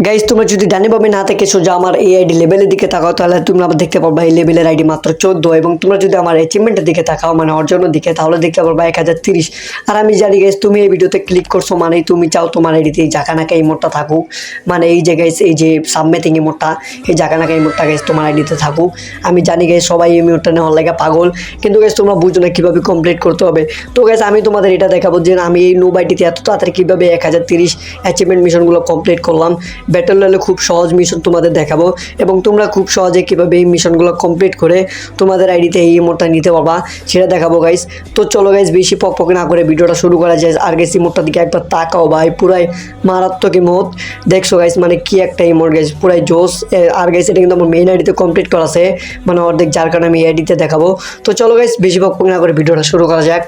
Guys তোমরা যদি ডানে বামে না থেকে সোজা আমার এই আইডি লেভেলের দিকে তাকাও তাহলে তোমরা দেখতে পারবা এই লেভেলের আইডি মাত্র 14 এবং তোমরা যদি আমার অ্যাচিভমেন্টের দিকে তাকাও মানে অর্জনের দিকে তাহলে দেখতে পারবা 1030। আর আমি জানি গাইস তুমি এই ভিডিওতে ক্লিক করছো মানে তুমি চাও তোমার আইডিতে এই জাকানাকা ইমোটটা থাকুক, মানে এই যে গাইস এই যে সাবমেটিং ইমোটটা এই জাকানাকা ইমোটটা গাইস তোমার আইডিতে থাকুক। আমি জানি গাইস সবাই এই ইমোটটা নেওয়ার লাগে পাগল, কিন্তু গাইস তোমরা বুঝো না কীভাবে কমপ্লিট করতে হবে। তো গাইস আমি তোমাদের এটা দেখাবো যে আমি এই নো আইডিতে এত তাড়াতাড়ি কীভাবে 1030 অ্যাচিভমেন্ট মিশনগুলো কমপ্লিট করলাম। ব্যাটল রয়্যালে খুব সহজ মিশন তোমাদের দেখাবো এবং তোমরা খুব সহজে কীভাবে এই মিশনগুলো কমপ্লিট করে তোমাদের আইডিতে এই ইমোটটা নিতে পারবা সেটা দেখাবো গাইস। তো চলো গাইস বেশি পক না করে ভিডিওটা শুরু করা যায়। আর গাইস ইমোটটার দিকে একবার তাকাও ভাই, পুরাই মারাত্মক ইমোট দেখছো গাইস, মানে কি একটা ইমোট গাইস, পুরাই জোস। আর গাইস এটা কিন্তু আমার মেইন আইডিতে কমপ্লিট করা আছে, মানে অর্ধেক, যার কারণে আমি এই আইডিতে দেখাবো। তো চলো গাইস বেশি পক না করে ভিডিওটা শুরু করা যাক।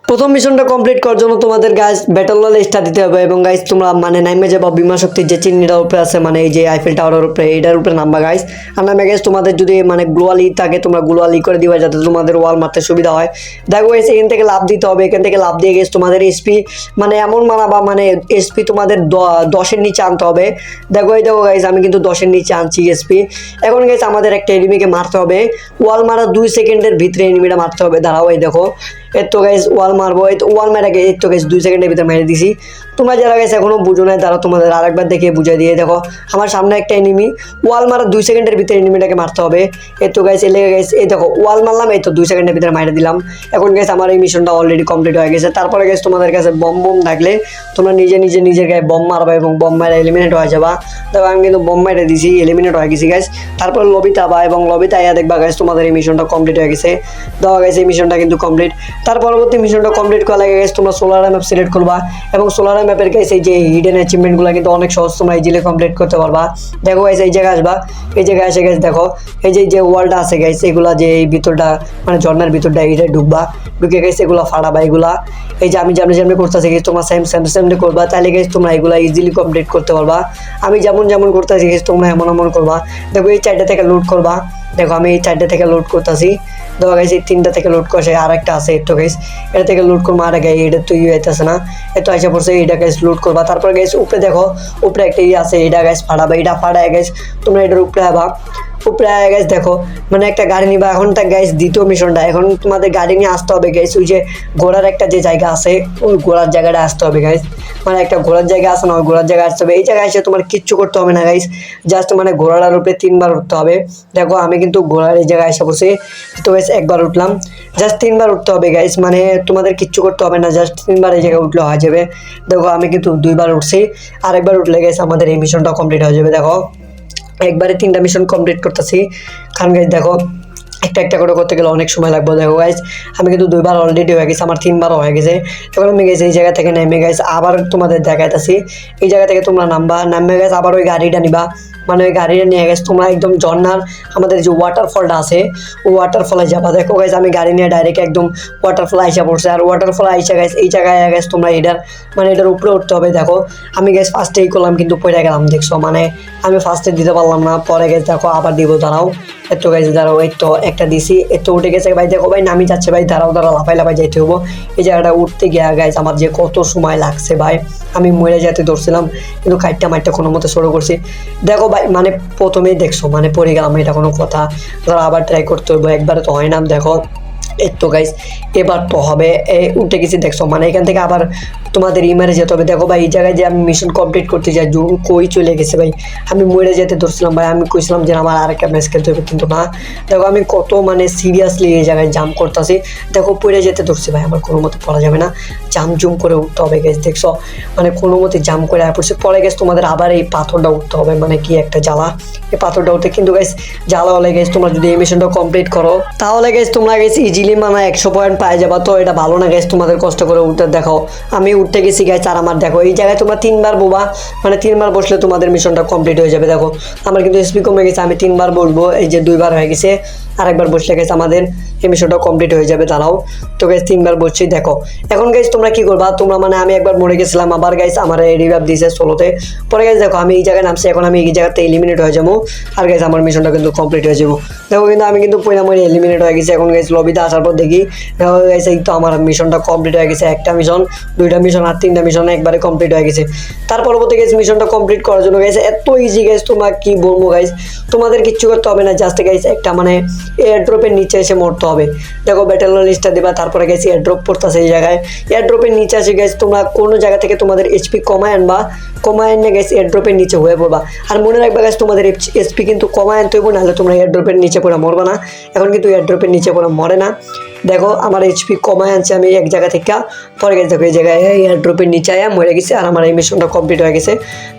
প্রথম মিশনটা কমপ্লিট করার জন্য তোমাদের গাইস ব্যাটল রয়্যালে স্টার্ট দিতে হবে এবং গাইস তোমরা মানে নামে যাবা বিমা শক্তির যে চিহ্নটার উপরে আছে, মানে এই যে আইফেল টাওয়ারের উপরে, এটার উপরে নামবা গাইস। আর নামে গাইস তোমাদের যদি মানে গ্লোয়ালি থাকে তোমরা গ্লোয়ালি করে দিবা যাতে তোমাদের ওয়াল মারতে সুবিধা হয়। দেখো গাইস এখান থেকে লাভ দিতে হবে, এখান থেকে লাভ দিয়ে গেছে তোমাদের এসপি মানে এমন মানাবা মানে এসপি তোমাদের 10-এর নিচে আনতে হবে। দেখো এই দেখো গাইস আমি কিন্তু 10-এর নিচে আনছি এসপি। এখন গাইস আমাদের একটা এনিমিকে মারতে হবে, ওয়াল মারা 2 সেকেন্ডের ভিতরে এনিমিটা মারতে হবে। দাঁড়াও এই দেখো এর তো গাইস ওয়াল মারবো, এই তো ওয়াল মেরে গেছে, তো গাইস 2 সেকেন্ডের ভিতরে মেরে দিছি। তোমরা যারা গাইস এখনো বুঝো না তারা তোমাদের আরেকবার দেখে বুঝিয়ে দিয়ে দেখো আমার সামনে একটা এনিমি, ওয়াল মারা 2 সেকেন্ডের ভিতরে এনিমিটাকে মারতে হবে। এই তো গাইস এলে গাইস এই দেখো ওয়াল মারলাম, এই তো 2 সেকেন্ডের ভিতরে মাইরে দিলাম। এখন গাইস আমার এই মিশনটা অলরেডি কমপ্লিট হয়ে গেছে। তারপরে গাইস তোমাদের কাছে বম থাকলে তোমরা নিজের গায়ে বম মারবা এবং বম মারে এলিমিনেট হয়ে যাবা। দেখো আমি কিন্তু বম মারে দিছি, এলিমিনেট হয়ে গেছি গাইস। তারপরে লবিতে আবা এবং লবিতে আইয়া দেখবা গাইস তোমাদের এই মিশনটা কমপ্লিট হয়ে গেছে। দেখো গাইস এই মিশনটা কিন্তু কমপ্লিট। তার পরবর্তী মিশনটা কমপ্লিট করা লাগে গাইস তোমরা সোলার ম্যাপ সিলেক্ট করবা এবং সোলার ম্যাপের গাইস এই যে হিডেন অ্যাচিভমেন্টগুলো কিন্তু অনেক সহজ, তোমরা ইজিলি কমপ্লিট করতে পারবা। দেখো গাইস এই জায়গায় আসবা, এই জায়গায় এসে গাইস দেখো এই যে ওয়ালটা আছে গাইস, এগুলা যে এই ভিতরটা মানে ঝর্ণার ভিতরটা এইটা ঢুকে গাইস এগুলো ফাড়াবা। এগুলা এই যে আমি যেমনি করতেছি গাইস তোমরা সেম করবা, তাহলে গাইস তোমরা এগুলা ইজিলি কমপ্লিট করতে পারবা। আমি যেমন করতেছি গাইস তোমরা এমন করবা। দেখো এই 4টা থেকে লোড করবা, দেখো আমি এই 4টা থেকে লোড করতেছি। দেখো গাইস এই 3টা থেকে লোড করছে, আর একটা আছে একটু গাইস এটা থেকে লোড করবো। আর গাই এটা তো হইতেছে না, এত আশা পড়ছে এটা গাইস লোড করবা। তারপর গাইস উপরে দেখো উপরে একটা আছে, এটা গাইস ফাড়াবা, এটা ফাড়ায় গাইস তোমরা এটার উপরে আবা। উপরে গাইস দেখো মানে একটা গাড়ি নিবা। এখন তা গাইস দ্বিতীয় মিশনটা, এখন তোমাদের গাড়ি নিয়ে আসতে হবে গাইস ওই যে ঘোড়ার একটা যে জায়গা আছে ওই ঘোড়ার জায়গাটা আসতে হবে গাইস, মানে একটা ঘোড়ার জায়গা আছে না ওই ঘোড়ার জায়গায় আসতে হবে। এই জায়গায় এসে তোমার কিচ্ছু করতে হবে না গাইস, জাস্ট মানে ঘোড়ার উপরে 3বার উঠতে হবে। দেখো আমি কিন্তু ঘোড়ার এই জায়গায় এসে বসে তো গাইস একবার উঠলাম, জাস্ট 3বার উঠতে হবে গাইস, মানে তোমাদের কিচ্ছু করতে হবে না, জাস্ট 3বার এই জায়গায় উঠলে হয়ে যাবে। দেখো আমি কিন্তু 2বার উঠছি, আরেকবার উঠলে গাইস আমাদের এই মিশনটা কমপ্লিট হয়ে যাবে। দেখো একবারে 3টা মিশন কমপ্লিট করতেছি, কারণ গাইস দেখো একটা করে করতে গেলে অনেক সময় লাগবে। দেখো গাইস আমি কিন্তু 2বার অলরেডি হয়ে গেছে, আমার 3বারও হয়ে গেছে। এখন আমি গেছি এই জায়গা থেকে নেমে গাইস আবার তোমাদের দেখাইতেছি, এই জায়গা থেকে তোমরা নামবে গাইস আবার ওই গাড়িটা নিবা, মানে ওই গাড়িটা নিয়ে গেছে তোমরা একদম ঝর্ণার আমাদের যে ওয়াটারফলটা আছে ওই ওয়াটারফলে যাবা। দেখো গাইস আমি গাড়ি নিয়ে ডাইরেক্ট একদম ওয়াটারফল আইসা পড়ছে, আর ওয়াটারফল আইসা গাইস এই জায়গায় গাইস তোমরা এটার উপরে উঠতে হবে। দেখো আমি গাইস ফার্স্টেই করলাম কিন্তু পড়ে গেলাম, দেখছো মানে আমি ফার্স্টে দিতে পারলাম না, পরে গাইস দেখো আবার দিব। দাঁড়াও এত গাইস দাঁড়াও, এই তো একটা দিছি, এত উঠে গেছে ভাই। দেখো ভাই নামি যাচ্ছে ভাই, দাঁড়াও লাফাই যাইতে হবো। এই জায়গাটা উঠতে গিয়া গাইস আমার যে কত সময় লাগছে ভাই, আমি মরে যেতে ধরছিলাম কিন্তু মাইটটা কোনো মতে শুরু করছি। দেখো ভাই মানে প্রথমেই দেখছো মানে পড়ে গেলাম, এটা কোনো কথা, ধরো আবার ট্রাই করতে হবে, একবারে তো হয় না। দেখো এই তো গাইস এবার তো হবে, উঠে গেছি দেখছো, মানে এখান থেকে আবার তোমাদের ইমারে যেতে হবে। দেখো ভাই এই জায়গায় যে আমি মিশন কমপ্লিট করতে যাই কই চলে গেছে ভাই, আমি মরে যেতে ধরছিলাম ভাই, আমি কইছিলাম যে আমার আরেকটা ম্যাচ খেলতে হবে কিন্তু না। দেখো আমি কত মানে সিরিয়াসলি এই জায়গায় জাম্প করতেছি, দেখো পড়ে যেতে ধরছি ভাই, আমার কোনো মতে পড়া যাবে না, জুম করে উঠতে হবে গাইস। দেখছো মানে কোনো মতে জাম্প করে আয় পড়ছে, পরে গেছে তোমাদের আবার এই পাথরটা উঠতে হবে, মানে কি একটা জ্বালা এই পাথরটা উঠতে। কিন্তু গাইস জ্বালা হলে গেছে তোমরা যদি এই মিশনটা কমপ্লিট করো তাহলে গেছে তোমরা গেছে ইজিলি মানে 100 পয়েন্ট পাই যাবা। তো এটা ভালো না গেছে তোমাদের কষ্ট করে উঠতে। দেখো আমি উঠতে গেছি গাইস, আর আমার দেখো এই জায়গায় তোমরা 3বার বোবা, মানে 3বার বসলে তোমাদের মিশনটা কমপ্লিট হয়ে যাবে। দেখো আমার কিন্তু এসপি কমে গেছে, আমি 3বার বসবো, এই যে 2বার হয়ে গেছে, আরেকবার বসলে গেছে আমাদের এই মিশনটা কমপ্লিট হয়ে যাবে। দাঁড়াও তো গাইস 3বার বসছি। দেখো এখন গাইস তোমরা কি করবা, তোমরা মানে আমি একবার মরে গেছিলাম, আবার গাইস আমার রিভাইভ দিয়েছে 16তে। পরে গাইস দেখো আমি এই জায়গায় নামছি, এখন আমি এই জায়গাতে এলিমিনেট হয়ে যাবো, আর গাইস আমার মিশনটা কিন্তু কমপ্লিট হয়ে যাবো। দেখো কিন্তু আমি কিন্তু পয়লা মরে এলিমিনেট হয়ে গেছি। এখন গাইস লবিতে আসার পর দেখি গাইস এই তো আমার মিশনটা কমপ্লিট হয়ে গেছে, একটা মিশন, দুইটা মিশন আর তিনটা মিশন একবারে কমপ্লিট হয়ে গেছে। তার পরবর্তী গাইস মিশনটা কমপ্লিট করার জন্য গাইস এত ইজি গাইস, তোমার কি বলবো গাইস, তোমাদের কিচ্ছু করতে হবে না, জাস্ট গাইস একটা মানে এয়ার ড্রপের নিচে এসে মরতে হবে। দেখো ব্যাটেল লিস্টটা দেবা, তারপরে গাইস এয়ার ড্রপ পড়তেছে এই জায়গায়, এয়ার ড্রপের নিচে আসে গাইস তোমরা কোনো জায়গা থেকে তোমাদের এইচপি কমায় আনবা, কমায় এনে গাইস এয়ার ড্রপের নিচে হয়ে পড়বা। আর মনে রাখবা গাইস তোমাদের এইচপি কিন্তু কমায় আনতে হইব, নাহলে তোমরা এয়ার ড্রপের নিচে পড়ে মরবা না। এখন কিন্তু এয়ার ড্রপের নিচে পড়ে মরে না। দেখো আমার এইচপি কমায় আনছে আমি এক জায়গা থেকে, পরে গেছে দেখো এই জায়গায় এয়ার ড্রপের নিচে আয়া মরে গেছে, আর আমার এই মিশনটা কমপ্লিট হয়ে গেছে।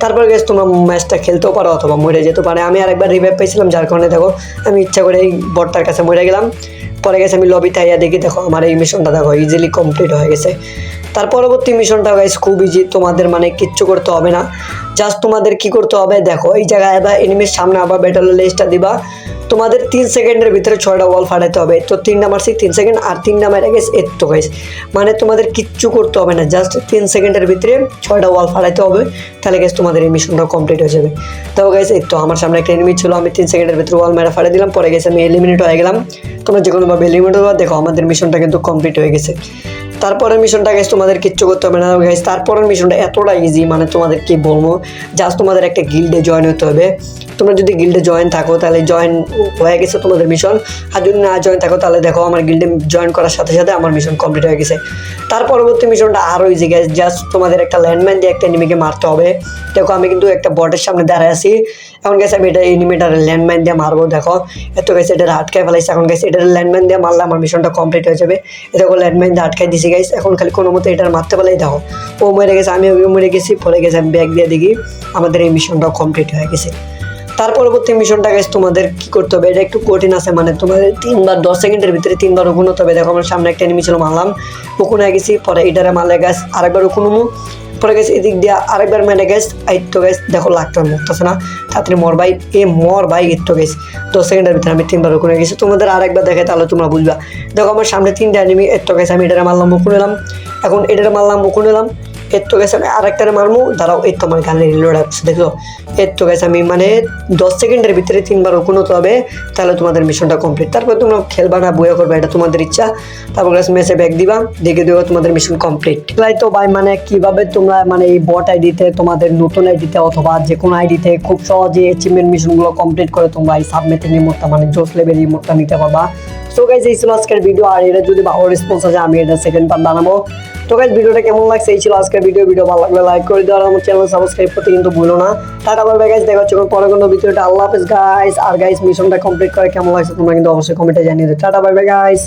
তারপর গেছে তোমরা ম্যাচটা খেলতেও পারো অথবা মরে যেতে পারে। আমি আরেকবার রিভাইভ পাইছিলাম, যার কারণে দেখো আমি ইচ্ছা করে এই বটটার কাছে মরে গেলাম। পরে গেছে আমি লবিতে আইয়া দেখি, দেখো আমার এই মিশনটা দেখো ইজিলি কমপ্লিট হয়ে গেছে। তার পরবর্তী মিশনটা গাইস খুব ইজি, তোমাদের মানে কিচ্ছু করতে হবে না, জাস্ট তোমাদের কি করতে হবে দেখো এই জায়গায় আবার এনিমির সামনে আবার ব্যাটল লিস্টটা দিবা, তোমাদের 3 সেকেন্ডের ভিতরে 6টা ওয়াল ফাটাতে হবে। তো 3টা মারছি 3 সেকেন্ড, আর 3টা মারা গেছে তো গাইস, মানে তোমাদের কিচ্ছু করতে হবে না, জাস্ট 3 সেকেন্ডের ভিতরে 6টা ওয়াল ফাটাতে হবে, তাহলে গাইস তোমাদের এই মিশনটা কমপ্লিট হয়ে যাবে। তো গাইস এই তো আমার সামনে একটা এনিমি ছিল, আমি 3 সেকেন্ডের ভিতরে ওয়াল মেরা ফাটাই দিলাম, পরে গেছে আমি এলিমিনেট হয়ে গেলাম। তোমরা যে কোনোভাবে এলিমিনেট হওয়া, দেখো আমাদের মিশনটা কিন্তু কমপ্লিট হয়ে গেছে। তারপরের মিশনটা গাইস তোমাদের কিচ্ছু করতে হবে না গাইস, তারপরের মিশনটা এতটা ইজি, মানে তোমাদের কি বলবো, জাস্ট তোমাদের একটা গিল্ডে জয়েন হতে হবে। তোমরা যদি গিল্ডে জয়েন থাকো তাহলে জয়েন হয়ে গেছে তোমাদের মিশন, আর যদি না জয়েন থাকো তাহলে দেখো আমার গিল্ডে জয়েন করার সাথে সাথে আমার মিশন কমপ্লিট হয়ে গেছে। তার পরবর্তী মিশনটা আরও ইজি গাইস, জাস্ট তোমাদের একটা ল্যান্ডমাইন দিয়ে একটা এনিমিকে মারতে হবে। দেখো আমি কিন্তু একটা বটের সামনে দাঁড়ায় আছি, এখন গেছে আমি এটা এনিমিটার ল্যান্ডমাইন দিয়ে মারবো। দেখো এত গেছে এটা আটকায় ফেলাইছে, এখন গেছে এটার ল্যান্ডমাইন দিয়ে মারলে আমার মিশনটা কমপ্লিট হয়ে যাবে। এ দেখো ল্যান্ডমাইন দিয়ে আটকাই দিছি গাইস, এখন খালি কোনো মতো এটার মারতে পারলেই দেখো ও মরে গেছে, আমি মরে গেছি। পরে গেছে আমি ব্যাগ দিয়ে দেখি আমাদের এই মিশনটাও কমপ্লিট হয়ে গেছে। তার পরবর্তী মিশনটা গাইস তোমাদের কি করতে হবে, এটা একটু কঠিন আছে, মানে তোমাদের 3বার 10 সেকেন্ডের ভিতরে 3বার উকুন হতে হবে। দেখো আমার সামনে একটা এনিমি ছিল, মারলাম, উকুন হয়ে গেছি, পরে এটারে মারলে গাছ আরেকবার উকুনমু, পরে গেছে এদিক দিয়ে আরেকবার মেরে গেছে, এই তো গেছে দেখো লাখটা মরতেছে না, তাড়াতাড়ি মর ভাই, মর ভাই, এই তো গেছে 10 সেকেন্ডের ভিতরে আমি 3বার উকুন হয়ে গেছি। তোমাদের আরেকবার দেখে তাহলে তোমরা বুঝবা। দেখো আমার সামনে 3টা এনিমি, এই তো গেছে আমি এটারে মারলাম উকুন এলাম, এখন এটারে মারলাম উকুন এলাম, এর তো গেছে আমি আরেকটারে মারমু, দাঁড়াও এই তো আমার গানের রিলোড আসছে দেখো। এর তো গেছে আমি মানে 10 সেকেন্ডের ভিতরে 3বার উকুন হতে হবে, তাহলে তোমাদের মিশনটা কমপ্লিট। তারপর তোমরা খেলবা না বইয়া করবে, এটা তোমাদের ইচ্ছা। তারপর গেছে মেসে ব্যাক দিবা, দেখে দেবো তোমাদের মিশন কমপ্লিট। তাই তো ভাই মানে কিভাবে তোমরা মানে এই বট আইডিতে তোমাদের নতুন আইডিতে অথবা যে কোনো আইডিতে খুব সহজে অ্যাচিভমেন্ট মিশনগুলো কমপ্লিট করে তোমরা এই সাবমেটিং ইমোটটা মানে জোস লেভেল ইমোটটা নিতে পারবা। সো গাইস এই ছিল আজকের ভিডিও, আর এটা যদি ভালো রেসপন্স আছে আমি এটা সেকেন্ড পার্ট বানাবো। তো গাইস ভিডিওটা কেমন লাগছে, এই ছিল আজকের ভিডিও ভালো লাগলে লাইক করে দিও, আর আমার চ্যানেল সাবস্ক্রাইব করতে কিন্তু ভুলো না। টাটা বাই বাই গাইস, দেখা হচ্ছে পরে কোনো ভিডিওটা। আল্লাহ হাফেজ গাইস। আর গাইস মিশনটা কমপ্লিট করে কেমন লাগছে তোমরা কিন্তু অবশ্যই কমেন্টে জানিয়ে দিও। Tata bye bye guys.